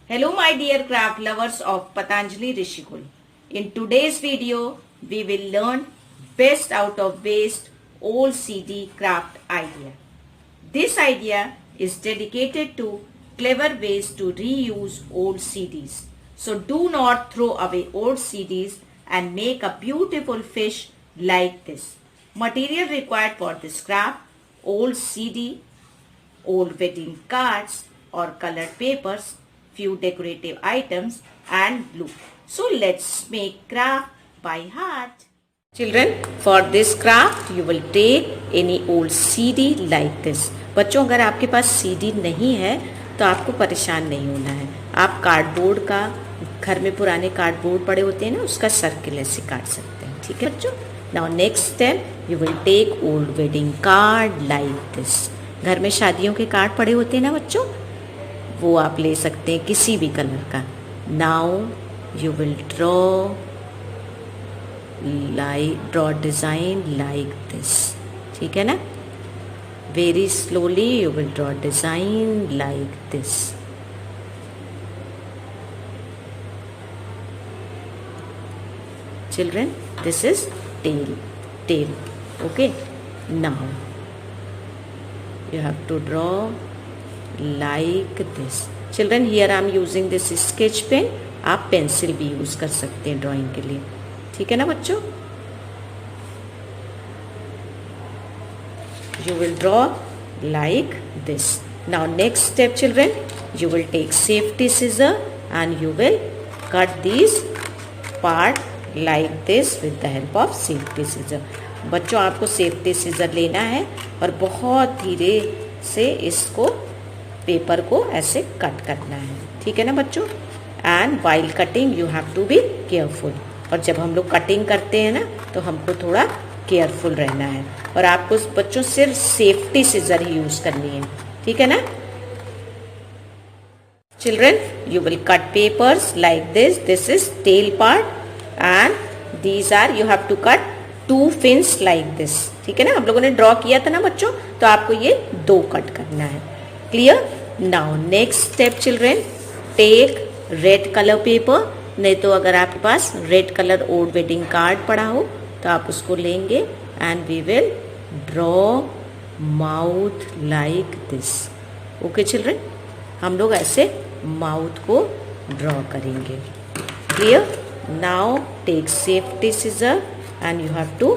Hello my dear craft lovers of Patanjali Rishikul. In today's video, we will learn best out of waste old CD craft idea. This idea is dedicated to clever ways to reuse old CDs. So do not throw away old CDs and make a beautiful fish like this. Material required for this craft: old CD, old wedding cards or colored papers, few decorative items and glue. So let's make craft by heart. Children, for this craft you will take any old CD like this. बच्चों, अगर आपके पास CD नहीं है तो आपको परेशान नहीं होना है. आप कार्डबोर्ड का, घर में पुराने कार्डबोर्ड पड़े होते हैं ना, उसका सर्किल ऐसे काट सकते हैं. ठीक है बच्चों. Now next step, you will take old wedding card like this. घर में शादियों के कार्ड पड़े होते हैं ना बच्चों, वो आप ले सकते हैं किसी भी कलर का. Now you will draw design like this. ठीक है ना. Very slowly you will draw design like this. Children, this is tail. Okay, now you have to draw like this. Children, here I am using this sketch pen. आप pencil भी use कर सकते हैं drawing के लिए. ठीक है ना बच्चों. You will draw like this. Now next step children, you will take safety scissor and you will cut these part like this with the help of safety scissor. बच्चों, आपको सेफ्टी सीजर लेना है और बहुत धीरे से इसको पेपर को ऐसे कट करना है. ठीक है ना बच्चों. And while cutting you have to be careful. और जब हम लोग कटिंग करते हैं ना तो हमको थोड़ा केयरफुल रहना है. और आपको बच्चों सिर्फ सेफ्टी सीजर ही यूज करनी है. ठीक है ना. Children, you will cut papers like this. This is tail part and these are you have to cut 2 fins like this. ठीक है ना. हम लोगों ने ड्रॉ किया था ना बच्चों, तो आपको ये 2 कट करना है. Clear. Now next step children, take red colour paper. नहीं तो अगर आपके पास red colour old wedding card पड़ा हो तो आप उसको लेंगे and we will draw mouth like this. Okay children, हम लोग ऐसे माउथ को ड्रॉ करेंगे. Clear. Now take safety scissor and you have to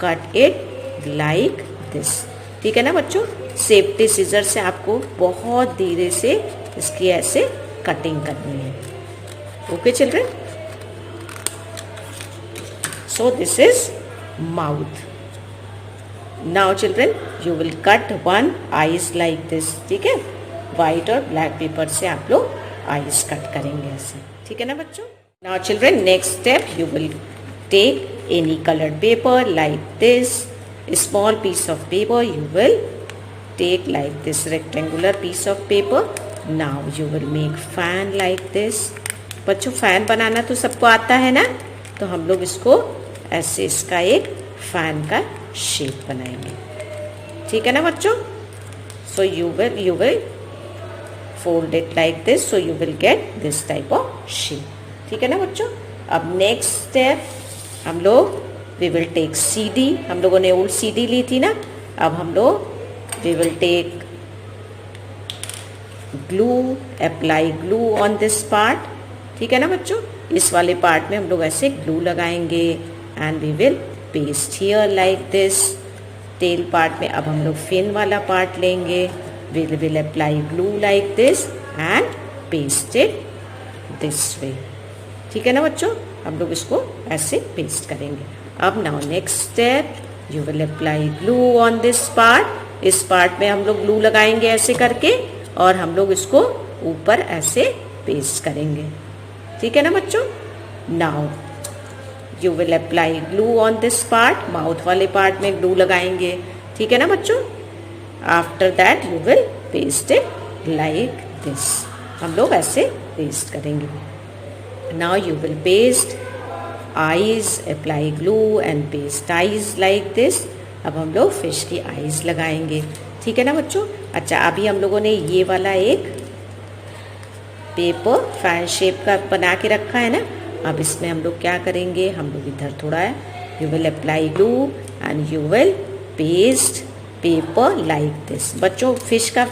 cut it like this. ठीक है ना बच्चों. सेफ्टी सीजर से आपको बहुत धीरे से इसकी ऐसे कटिंग करनी है. Okay children. So this is mouth. Now children, you will cut 1 eyes like this. ठीक है. व्हाइट और ब्लैक पेपर से आप लोग आईज कट करेंगे ऐसे. ठीक है ना बच्चों. Now children, next step you will take any colored paper like this. A small piece of paper you will take like this rectangular piece of paper. Now you will make fan like this. बच्चों, fan बनाना तो सबको आता है ना, तो हम लोग इसको ऐसे इसका एक फैन का शेप बनाएंगे. ठीक है ना बच्चों. So you will fold it like this, so you will get this type of shape. ठीक है ना बच्चों. अब नेक्स्ट स्टेप हम लोग वी विल टेक CD. हम लोगों ने ओल्ड CD ली थी ना. अब हम लोग we will take glue, apply glue on this part. ठीक है ना बच्चों. इस वाले पार्ट में हम लोग ऐसे ग्लू लगाएंगे and we will paste here like this. Tail part में अब हम लोग फिन वाला पार्ट लेंगे. We will apply glue like this and paste it this way. ठीक है ना बच्चों. हम लोग इसको ऐसे पेस्ट करेंगे. अब now next step, you will apply glue on this part. इस पार्ट में हम लोग ग्लू लगाएंगे ऐसे करके और हम लोग इसको ऊपर ऐसे पेस्ट करेंगे. ठीक है ना बच्चों. Now you will apply glue on this part. Mouth वाले पार्ट में ग्लू लगाएंगे. ठीक है ना बच्चों. After that you will paste it like this. हम लोग ऐसे पेस्ट करेंगे. Now you will paste eyes, apply glue and paste eyes like this. अब हम लोग फिश की आईज लगाएंगे. ठीक है ना बच्चों. अच्छा, अभी हम लोगों ने ये वाला एक पेपर फैन शेप का बना के रखा है ना। अब इसमें हम लोग क्या करेंगे, हम लोग इधर थोड़ा है, you will apply glue and you will paste paper like this. बच्चों फिश का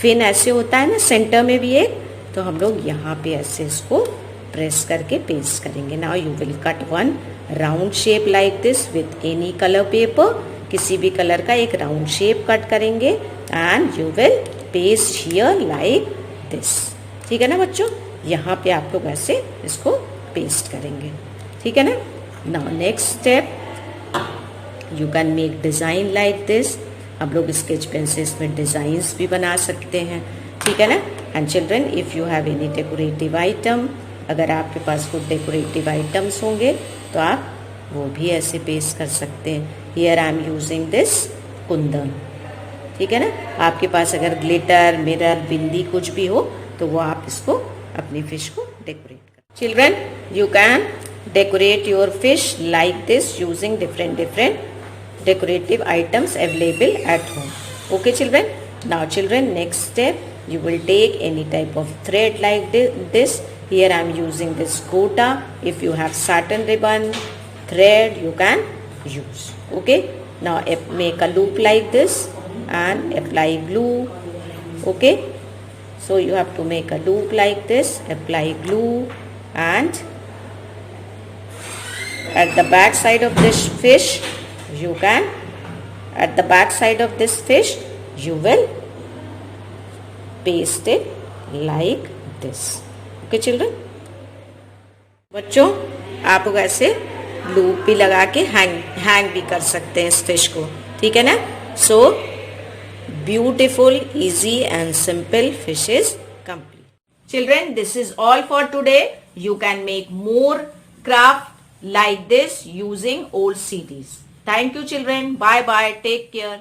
फिन ऐसे होता है ना, सेंटर में भी एक, तो हम लोग यहाँ पे ऐसे इसको प्रेस करके पेस्ट करेंगे। Now you will cut one round shape like this with any colour paper, किसी भी कलर का एक राउंड शेप कट करेंगे and you will paste here like this. ठीक है ना बच्चों, यहाँ पे आप लोग ऐसे इसको पेस्ट करेंगे। ठीक है ना। Now next step, you can make design like this. हम लोग स्केच पेन से इसमें डिजाइंस भी बना सकते हैं। ठीक है ना। And children, if you have any decorative item, अगर आपके पास कुछ डेकोरेटिव आइटम्स होंगे तो आप वो भी ऐसे पेस्ट कर सकते हैं। Here I am using this Kundan. ठीक है ना। आपके पास अगर ग्लिटर, मिरर, बिंदी कुछ भी हो तो वो आप इसको अपनी फिश को डेकोरेट कर। Children, you can decorate your fish like this using different decorative items available at home. Okay children. Now children, next step, you will take any type of thread like this. Here I am using this gota. If you have satin ribbon, thread, you can use. Okay. Now make a loop like this and apply glue. Okay. So you have to make a loop like this, apply glue, and at the back side of this fish you can, at the back side of this fish you will paste it like this. Okay children. बच्चों आप लोग ऐसे loop भी लगा के hang भी कर सकते हैं इस फिश को। ठीक है ना। So beautiful, easy and simple fish is complete. Children, this is all for today. You can make more craft like this using old CDs. Thank you children. Bye bye. Take care.